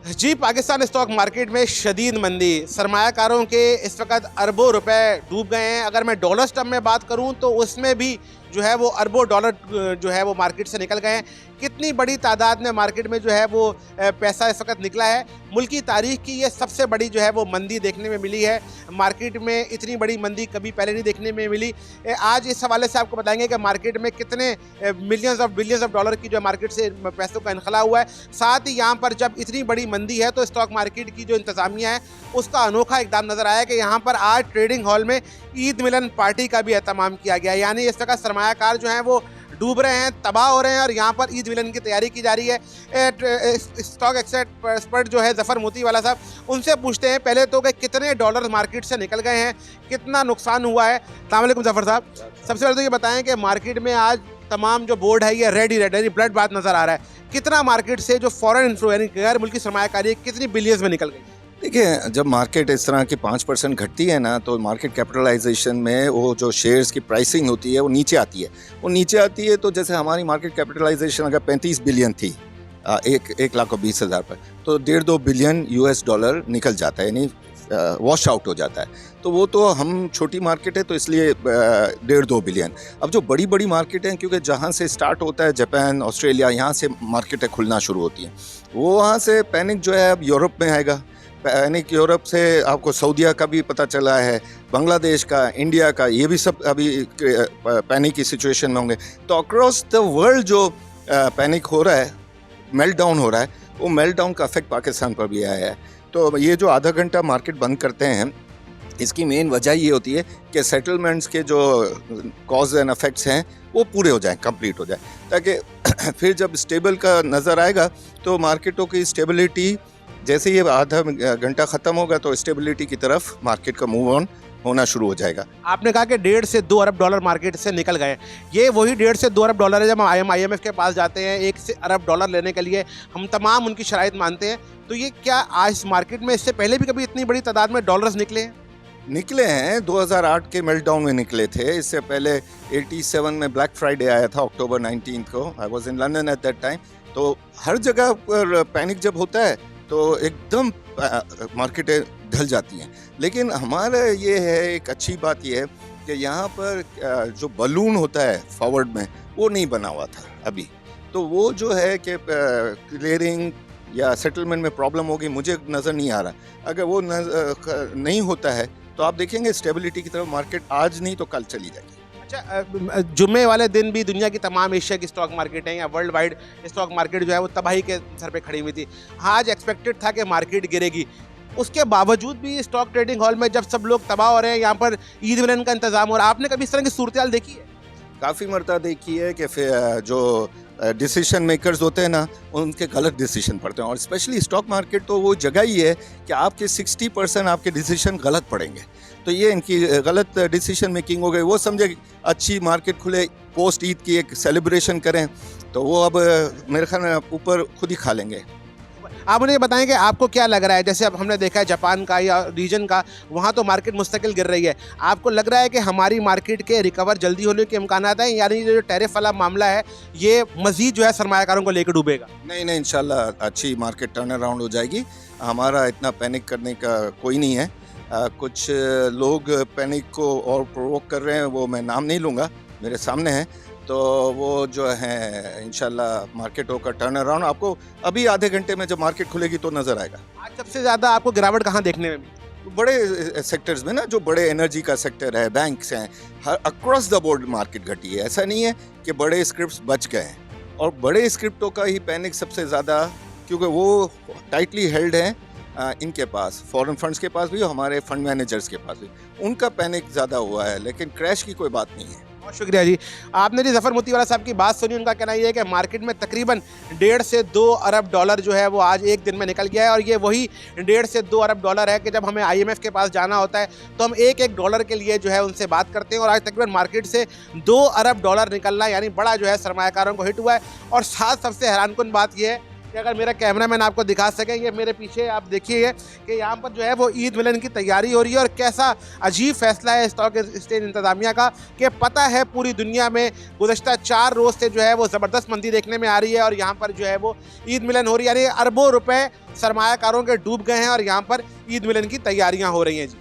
जी, Pakistan stock market में शदीद मंदी, सरमायाकारों के इस वक्त अरबों रुपए डूब गए हैं। अगर मैं डॉलर टर्म में बात करूं तो उसमें भी जो है वो अरबों डॉलर जो है वो मार्केट से निकल गए हैं। कितनी बड़ी तादाद में मार्केट में जो है वो पैसा इस वक्त निकला है। मुल्क की तारीख की ये सबसे बड़ी जो है वो मंदी देखने में मिली है। मार्केट में इतनी बड़ी मंदी कभी पहले नहीं देखने में मिली। आज इस हवाले से आपको बताएंगे कि मार्केट में कितने millions of billions of dollar की जो मार्केट से पैसों का इनखला हुआ है। साथ ही यहाँ पर जब इतनी बड़ी मंदी है तो स्टॉक मार्केट की जो इंतज़ामिया है उसका अनोखा इकदाम नज़र आया कि यहाँ पर आज ट्रेडिंग हॉल में ईद मिलन पार्टी का भी एहतमाम किया गया। यानी इस तरह सरमायाकार जो हैं वो डूब रहे हैं, तबाह हो रहे हैं और यहाँ पर ईद मिलन की तैयारी की जा रही है। स्टॉक एक्सपर्ट जो है ज़फ़र मोती वाला साहब, उनसे पूछते हैं पहले तो कि कितने डॉलर मार्केट से निकल गए हैं, कितना नुकसान हुआ है। अस्सलाम वालेकुम ज़फ़र साहब, सबसे पहले तो ये बताएं कि मार्केट में आज तमाम जो बोर्ड है ये रेड यानी ब्लड बात नज़र आ रहा है। कितना मार्केट से जो फॉरेन इन्फ्लो यानी गैर मुल्की सरमायाकारी कितनी बिलियंस में निकल गई? देखिए, जब मार्केट इस तरह की 5% घटती है ना, तो मार्केट कैपिटलाइजेशन में वो जो शेयर्स की प्राइसिंग होती है वो नीचे आती है। वो नीचे आती है तो जैसे हमारी मार्केट कैपिटलाइजेशन अगर 35 बिलियन थी 1,20,000 पर, तो 1.5-2 बिलियन US डॉलर निकल जाता है, यानी वॉश आउट हो जाता है। तो वो तो हम छोटी मार्केट है तो इसलिए 1.5-2 बिलियन। अब जो बड़ी बड़ी मार्केट हैं, क्योंकि जहाँ से स्टार्ट होता है जापान, ऑस्ट्रेलिया, यहाँ से मार्केटें खुलना शुरू होती हैं, वो वहाँ से पैनिक जो है अब यूरोप में आएगा। पैनिक यूरोप से आपको सऊदीया का भी पता चला है, बांग्लादेश का, इंडिया का, ये भी सब अभी पैनिक की सिचुएशन में होंगे। तो अक्रॉस द वर्ल्ड जो पैनिक हो रहा है, मेल्ट डाउन हो रहा है, वो मेल्ट डाउन का इफेक्ट पाकिस्तान पर भी आया है। तो ये जो आधा घंटा मार्केट बंद करते हैं, इसकी मेन वजह ये होती है कि सेटलमेंट्स के जो कॉज एंड इफेक्ट्स हैं वो पूरे हो जाएं, कंप्लीट हो जाए, ताकि फिर जब स्टेबल का नज़र आएगा तो मार्केटों की स्टेबिलिटी, जैसे ये आधा घंटा ख़त्म होगा तो स्टेबिलिटी की तरफ मार्केट का मूव ऑन होना शुरू हो जाएगा। आपने कहा कि 1.5 से 2 अरब डॉलर मार्केट से निकल गए। ये वही 1.5 से 2 अरब डॉलर है। जब हम IMF के पास जाते हैं 1 अरब डॉलर लेने के लिए, हम तमाम उनकी शराइत मानते हैं। तो ये क्या आज मार्केट में इससे पहले भी कभी इतनी बड़ी तादाद में डॉलर्स निकले हैं? निकले हैं, 2008 के मेल्टडाउन में निकले थे। इससे पहले 87 में ब्लैक फ्राइडे आया था, अक्टूबर 19 को। I was in London at that time. तो हर जगह पर पैनिक जब होता है तो एकदम मार्केटें ढल जाती हैं। लेकिन हमारा ये है, एक अच्छी बात ये है कि यहाँ पर जो बलून होता है फॉरवर्ड में, वो नहीं बना हुआ था अभी। तो वो जो है कि क्लियरिंग या सेटलमेंट में प्रॉब्लम होगी, मुझे नज़र नहीं आ रहा। अगर वो नहीं होता है तो आप देखेंगे स्टेबिलिटी की तरफ मार्केट आज नहीं तो कल चली जाएगी। अच्छा, जुम्मे वाले दिन भी दुनिया की तमाम एशिया की स्टॉक मार्केटें या वर्ल्ड वाइड स्टॉक मार्केट जो है वो तबाही के सर पे खड़ी हुई थी। आज एक्सपेक्टेड था कि मार्केट गिरेगी, उसके बावजूद भी स्टॉक ट्रेडिंग हॉल में जब सब लोग तबाह हो रहे हैं, यहाँ पर ईद मिलन का इंतजाम हो रहा है। आपने कभी इस तरह की सूरत देखी है? काफ़ी मरतबा देखी है कि फिर जो डिसीजन मेकर्स होते हैं ना, उनके गलत डिसीजन पड़ते हैं। और स्पेशली स्टॉक मार्केट तो वो जगह ही है कि आपके 60% आपके डिसीजन गलत पड़ेंगे। तो ये इनकी गलत डिसीजन मेकिंग हो गई। वो समझे अच्छी मार्केट खुले, पोस्ट ईद की एक सेलिब्रेशन करें, तो वो अब मेरे ख्याल में ऊपर खुद ही खा लेंगे। आप मुझे बताएं कि आपको क्या लग रहा है? जैसे अब हमने देखा है जापान का या रीजन का, वहाँ तो मार्केट मुस्तकिल गिर रही है। आपको लग रहा है कि हमारी मार्केट के रिकवर जल्दी होने के इम्कान हैं, यानी जो टैरिफ वाला मामला है ये मजीद जो है सरमायाकारों को लेकर डूबेगा? नहीं, इंशाल्लाह अच्छी मार्केट टर्न अराउंड हो जाएगी। हमारा इतना पैनिक करने का कोई नहीं है। कुछ लोग पैनिक को और प्रोवोक कर रहे हैं, वो मैं नाम नहीं लूँगा, मेरे सामने हैं। तो वो जो है इंशाल्लाह मार्केट होकर टर्न अराउंड आपको अभी आधे घंटे में जब मार्केट खुलेगी तो नज़र आएगा। आज सबसे ज़्यादा आपको गिरावट कहाँ देखने में मिली? बड़े सेक्टर्स में ना, जो बड़े एनर्जी का सेक्टर है, बैंक्स हैं, हर अक्रॉस द बोर्ड मार्केट घटी है। ऐसा नहीं है कि बड़े स्क्रिप्ट्स बच गए हैं, और बड़े स्क्रिप्टों का ही पैनिक सबसे ज़्यादा, क्योंकि वो टाइटली हेल्ड हैं इनके पास, फॉरेन फंड्स के पास भी, हमारे फंड मैनेजर्स के पास भी, उनका पैनिक ज़्यादा हुआ है। लेकिन क्रैश की कोई बात नहीं है। बहुत शुक्रिया जी। आपने जी ज़फ़र मोती वाला साहब की बात सुनी। उनका कहना ये है कि मार्केट में तकरीबन 1.5 से 2 अरब डॉलर जो है वो आज एक दिन में निकल गया है। और ये वही 1.5 से 2 अरब डॉलर है कि जब हमें IMF के पास जाना होता है तो हम एक डॉलर के लिए जो है उनसे बात करते हैं। और आज तकरीबन मार्केट से 2 अरब डॉलर निकलना यानी बड़ा जो है सरमायाकारों को हिट हुआ है। और साथ सबसे हैरानकुन बात यह है कि अगर मेरा कैमरामैन आपको दिखा सके, ये मेरे पीछे आप देखिए कि यहाँ पर जो है वो ईद मिलन की तैयारी हो रही है और कैसा अजीब फैसला है स्टॉक एक्सचेंज इंतजामिया का कि पता है पूरी दुनिया में गुज़श्ता 4 रोज़ से जो है वो ज़बरदस्त मंदी देखने में आ रही है और यहाँ पर जो है वो ईद मिलन हो रही है, यानी अरबों रुपए सरमायाकारों के डूब गए हैं और यहाँ पर ईद मिलन की तैयारियाँ हो रही हैं जी।